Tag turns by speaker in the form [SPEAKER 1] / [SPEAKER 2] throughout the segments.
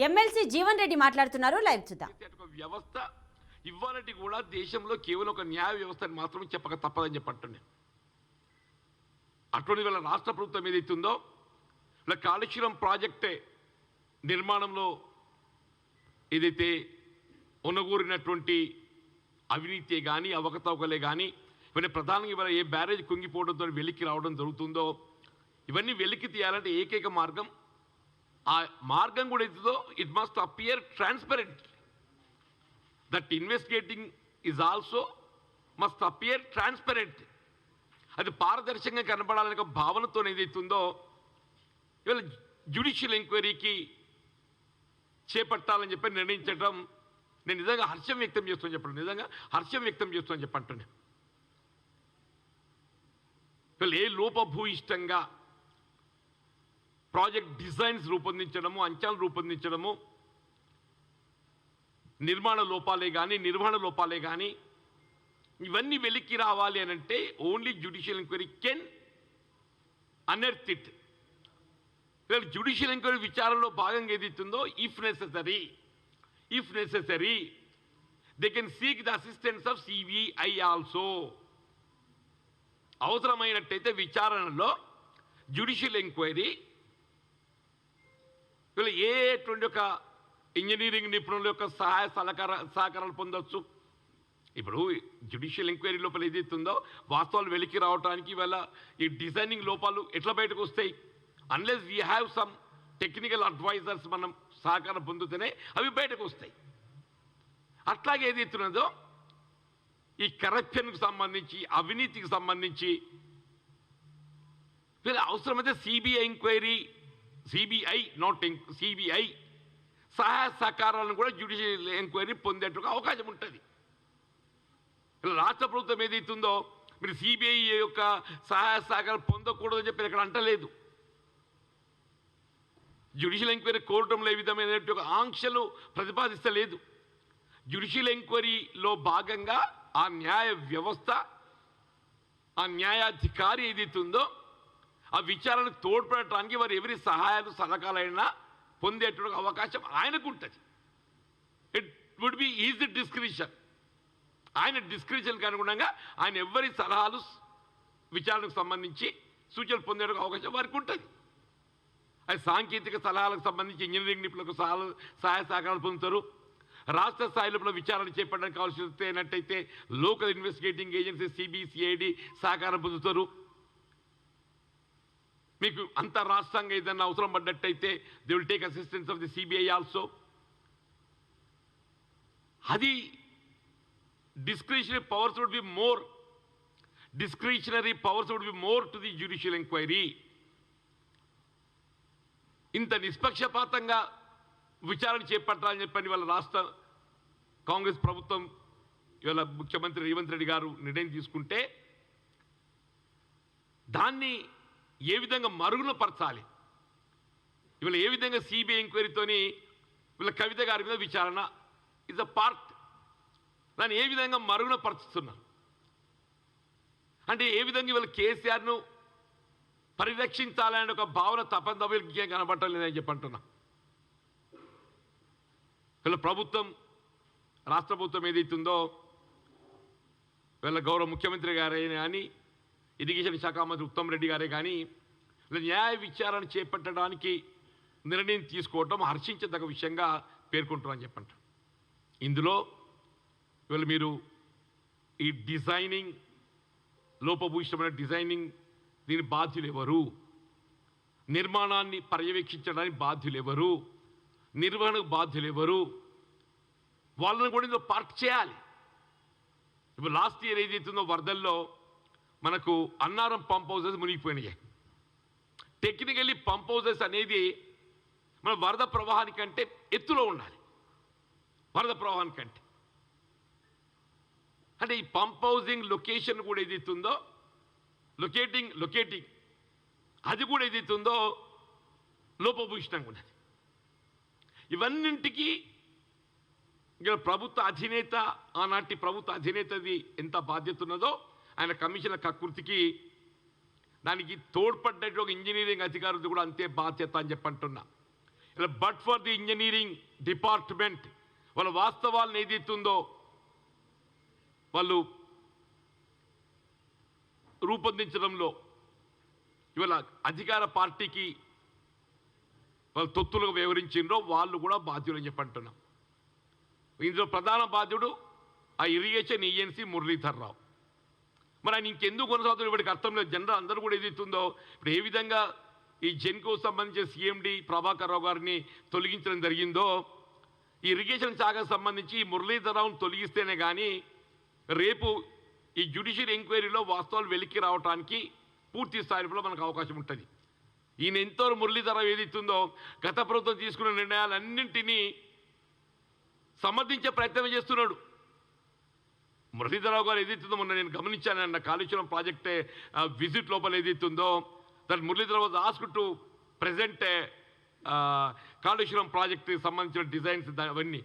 [SPEAKER 1] MLC Jeevan Reddy మాట్లాడుతున్నారు. Live చూద్దాం.
[SPEAKER 2] వ్యవస్థ ఇవ్వాలంటే కూడా దేశంలో కేవలం ఒక న్యాయ వ్యవస్థని మాత్రమే చెప్పక తప్పదని చెప్పంటున్నాను. అటువంటి వాళ్ళ రాష్ట్ర ప్రభుత్వం ఏదైతుందో ఇలా కాళేశ్వరం ప్రాజెక్టే నిర్మాణంలో ఏదైతే ఉన్నగూరినటువంటి అవినీతి కానీ అవకతవకలే కానీ ఇవన్నీ ప్రధానంగా ఇవాళ ఏ బ్యారేజ్ కుంగిపోవడంతో వెలికి రావడం జరుగుతుందో ఇవన్నీ వెలికి తీయాలంటే ఏకైక మార్గం ఆ మార్గం కూడా ఏదో it must appear transparent. That investigating is also must appear transparent. అది పారదర్శకంగా కనపడాలనే భావనతో ఏదైతుందో ఇవాళ జ్యుడిషియల్ ఎంక్వైరీకి చేపట్టాలని చెప్పి నిర్ణయించడం నేను నిజంగా హర్షం వ్యక్తం చేస్తాను చెప్పండి. నిజంగా హర్షం వ్యక్తం చేస్తాను చెప్పంటున్నాను. ఇవాళ ఏ లోపభూయిష్టంగా ప్రాజెక్ట్ డిజైన్స్ రూపొందించడము, అంచనాలు రూపొందించడము, నిర్మాణ లోపాలే కానీ నిర్వహణ లోపాలే కానీ ఇవన్నీ వెలికి రావాలి అని అంటే only judicial enquiry can unearth it. Judicial enquiry విచారణలో భాగంగా ఏదైతుందో if necessary they can seek the assistance of CBI also. అవసరమైనట్టయితే విచారణలో జ్యుడిషియల్ ఎంక్వైరీ వీళ్ళు ఏటువంటి ఒక ఇంజనీరింగ్ నిపుణుల యొక్క సహాయ సహకారాలు పొందవచ్చు. ఇప్పుడు జ్యుడిషియల్ ఎంక్వైరీ లోపల ఏదైతుందో వాస్తవాలు వెలికి రావడానికి ఇవాళ ఈ డిజైనింగ్ లోపాలు ఎట్లా బయటకు వస్తాయి? Unless we have some technical advisers మనం సహకారం పొందుతూనే అవి బయటకు వస్తాయి. అట్లాగే ఏదైతున్నదో ఈ కరప్షన్కు సంబంధించి అవినీతికి సంబంధించి వీళ్ళ అవసరమైతే సిబిఐ సహాయ సహకారాలను కూడా జ్యుడిషియల్ ఎంక్వైరీ పొందేట్టుగా అవకాశం ఉంటుంది. రాష్ట్ర ప్రభుత్వం ఏదైతుందో మీరు సిబిఐ యొక్క సహాయ సహకారం పొందకూడదని చెప్పి ఇక్కడ అంటలేదు. జ్యుడిషియల్ ఎంక్వైరీ కోరటంలో ఏ విధమైన ఆంక్షలు ప్రతిపాదిస్తలేదు. జ్యుడిషియల్ ఎంక్వైరీలో భాగంగా ఆ న్యాయ వ్యవస్థ ఆ న్యాయాధికారి ఏదైతుందో ఆ విచారణకు తోడ్పడటానికి వారు ఎవరి సహాయాలు సలహాలైనా పొందేటువంటి అవకాశం ఆయనకు ఉంటుంది. It would be easy discretion. ఆయన డిస్క్రిషన్కి అనుగుణంగా ఆయన ఎవరి సలహాలు విచారణకు సంబంధించి సూచనలు పొందేటువంటి అవకాశం వారికి ఉంటుంది. అది సాంకేతిక సలహాలకు సంబంధించి ఇంజనీరింగ్ నిపుణులకు సహాయ సహకారాలు పొందుతారు. రాష్ట్ర స్థాయిలో విచారణ చేపట్టడానికి కావాల్సినట్టయితే లోకల్ ఇన్వెస్టిగేటింగ్ ఏజెన్సీ సిబిసిఐడి సహకారం పొందుతారు. మీకు అంతర్రాష్ట్రంగా ఏదైనా అవసరం పడ్డట్టయితే they will take assistance of the CBI also. అది discretionary powers would be more to the judicial inquiry. ఇంత నిష్పక్షపాతంగా విచారణ చేపట్టాలని చెప్పని వాళ్ళ రాష్ట్ర కాంగ్రెస్ ప్రభుత్వం ఇవాళ ముఖ్యమంత్రి రేవంత్ రెడ్డి గారు నిర్ణయం తీసుకుంటే దాన్ని ఏ విధంగా మరుగున పరచాలి, ఇవాళ ఏ విధంగా సిబిఐ ఎంక్వైరీతోని వీళ్ళ కవిత గారి మీద విచారణ ఇస్ అ పార్ట్, దాన్ని ఏ విధంగా మరుగున పరుచుతున్నారు అంటే ఏ విధంగా వీళ్ళు కేసీఆర్ను పరిరక్షించాలనే ఒక భావన తప్పనిసరిగా కనబడటం లేదని చెప్పంటున్నా. వీళ్ళ ప్రభుత్వం రాష్ట్ర ప్రభుత్వం ఏదైతుందో వీళ్ళ గౌరవ ముఖ్యమంత్రి గారే కానీ ఇరిగేషన్ శాఖ మంత్రి ఉత్తమ్ రెడ్డి గారే కానీ వీళ్ళ న్యాయ విచారణ చేపట్టడానికి నిర్ణయం తీసుకోవటం హర్షించదగ్గ విషయంగా పేర్కొంటున్నారని చెప్పంటారు. ఇందులో ఇవాళ మీరు ఈ డిజైనింగ్ లోపభూయిష్టమైన డిజైనింగ్ దీని బాధ్యులు ఎవరు, నిర్మాణాన్ని పర్యవేక్షించడానికి బాధ్యులు ఎవరు, నిర్వహణకు బాధ్యులు ఎవరు, వాళ్ళని కూడా ఇందులో పార్క్ చేయాలి. ఇప్పుడు లాస్ట్ ఇయర్ ఏదైతుందో వరదల్లో మనకు అన్నారం పంప్ హౌసెస్ మునిగిపోయినాయి. టెక్నికల్లీ పంప్ హౌసెస్ అనేది మన వరద ప్రవాహానికంటే ఎత్తులో ఉండాలి. వరద ప్రవాహానికంటే అంటే ఈ పంప్ హౌసింగ్ లొకేషన్ కూడా ఏదైతుందో లొకేటింగ్ అది కూడా ఏదైతుందో లోపభూయిష్టంగా ఉన్నది. ఇవన్నింటికి ఇక్కడ ప్రభుత్వ అధినేత ఆనాటి ప్రభుత్వ అధినేతది ఎంత బాధ్యత ఉన్నదో ఆయన కమిషనర్ కకృతికి దానికి తోడ్పడ్డట్టు ఒక ఇంజనీరింగ్ అధికారులు కూడా అంతే బాధ్యత అని చెప్పంటున్నా. But for the engineering department వాళ్ళ వాస్తవాలను ఏదైతుందో వాళ్ళు రూపొందించడంలో ఇవాళ అధికార పార్టీకి వాళ్ళు తొత్తులుగా వ్యవహరించిండ్రో వాళ్ళు కూడా బాధ్యులని చెప్పంటున్నాం. ఇందులో ప్రధాన బాధ్యుడు ఆ ఇరిగేషన్ ఈఎన్సీ మురళీధర్ రావు. మరి ఆయన ఇంకెందుకు కొనసాగుతుంది ఇప్పటికి అర్థం లేదు. జనరల్ అందరూ కూడా ఏదైతుందో ఇప్పుడు ఏ విధంగా ఈ జెన్కో సంబంధించిన సీఎండి ప్రభాకర్ రావు గారిని తొలగించడం జరిగిందో ఈ ఇరిగేషన్ శాఖకు సంబంధించి ఈ మురళీధర్ రావును తొలగిస్తేనే కానీ రేపు ఈ జ్యుడిషియల్ ఎంక్వైరీలో వాస్తవాలు వెలికి రావడానికి పూర్తి స్థాయిలో మనకు అవకాశం ఉంటుంది. ఈయన ఎంతో మురళీధర్ రావు ఏదైతుందో గత ప్రభుత్వం తీసుకున్న నిర్ణయాలన్నింటినీ సమర్థించే ప్రయత్నం చేస్తున్నాడు. మురళీధర్ రావు గారు ఏదైతుందో మొన్న నేను గమనించాను అన్న కాళేశ్వరం ప్రాజెక్టే విజిట్ లోపల ఏదైతుందో that Muralidhar Rao was asked to present Kaleshwaram ప్రాజెక్టుకి సంబంధించిన డిజైన్స్ అవన్నీ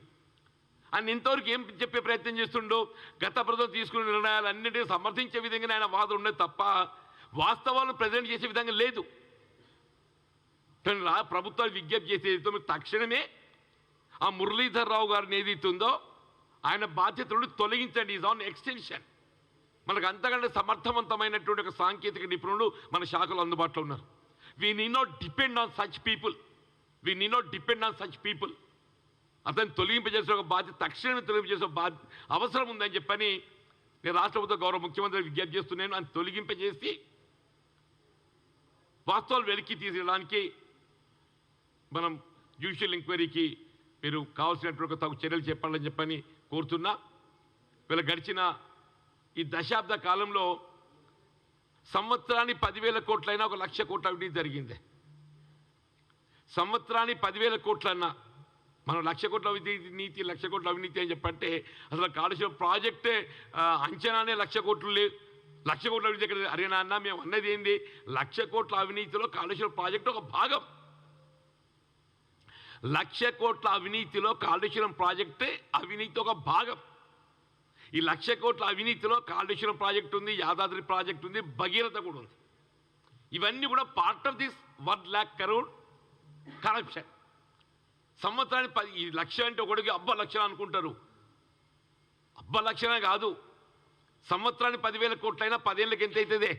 [SPEAKER 2] ఆయన ఇంతవరకు ఏం చెప్పే ప్రయత్నం చేస్తుండో గత ప్రభుత్వం తీసుకున్న నిర్ణయాలు అన్నింటినీ సమర్థించే విధంగా ఆయన వాదన ఉండేది తప్ప వాస్తవాలను ప్రజెంట్ చేసే విధంగా లేదు. కానీ ప్రభుత్వాలు విజ్ఞప్తి చేసేది తక్షణమే ఆ మురళీధర్ రావు గారిని ఏదైతుందో ఆయన బాధ్యతలను తొలగించండి. Is on extension. మనకు అంతకంటే సమర్థవంతమైనటువంటి ఒక సాంకేతిక నిపుణులు మన శాఖలో అందుబాటులో ఉన్నారు. We need not depend on such people. అతను తొలగింపజేసే ఒక బాధ్యత తక్షణమే తొలగింపజేసే అవసరం ఉందని చెప్పని నేను రాష్ట్ర ప్రభుత్వ గౌరవ ముఖ్యమంత్రి విజ్ఞప్తి చేస్తున్నాను. అని తొలగింపజేసి వాస్తవాలు వెలికి తీసేయడానికి మనం జ్యుడిషియల్ ఎంక్వైరీకి మీరు కావాల్సినటువంటి తగు చర్యలు చెప్పాలని చెప్పని కోరుతున్నా. వీళ్ళ గడిచిన ఈ దశాబ్ద కాలంలో సంవత్సరానికి 10,000 కోట్లైనా 1,00,000 కోట్ల అవినీతి జరిగింది. సంవత్సరానికి 10,000 కోట్లన్నా మనం 1,00,000 కోట్ల అవినీతి 1,00,000 కోట్ల అవినీతి అని చెప్పంటే అసలు కాళేశ్వరం ప్రాజెక్టే అంచనానే 1,00,000 కోట్లు లేవు. 1,00,000 కోట్ల అవినీతి ఎక్కడ? అరేనా అన్న మేము అన్నది ఏంది 1,00,000 కోట్ల అవినీతిలో కాళేశ్వరం ప్రాజెక్టు ఒక భాగం. 1,00,000 కోట్ల అవినీతిలో కాళేశ్వరం ప్రాజెక్టే అవినీతి ఒక భాగం. ఈ 1,00,000 కోట్ల అవినీతిలో కాళేశ్వరం ప్రాజెక్టు ఉంది, యాదాద్రి ప్రాజెక్టు ఉంది, భగీరథ కూడా ఉంది. ఇవన్నీ కూడా part of this 1,00,000 crore corruption. సంవత్సరానికి 1,00,000 అంటే ఒకటికి అబ్బా లక్షలు అనుకుంటారు. అబ్బా లక్షలే కాదు, సంవత్సరానికి 10,000 కోట్లైనా 10 ఏళ్ళకి ఎంత అవుతుంది?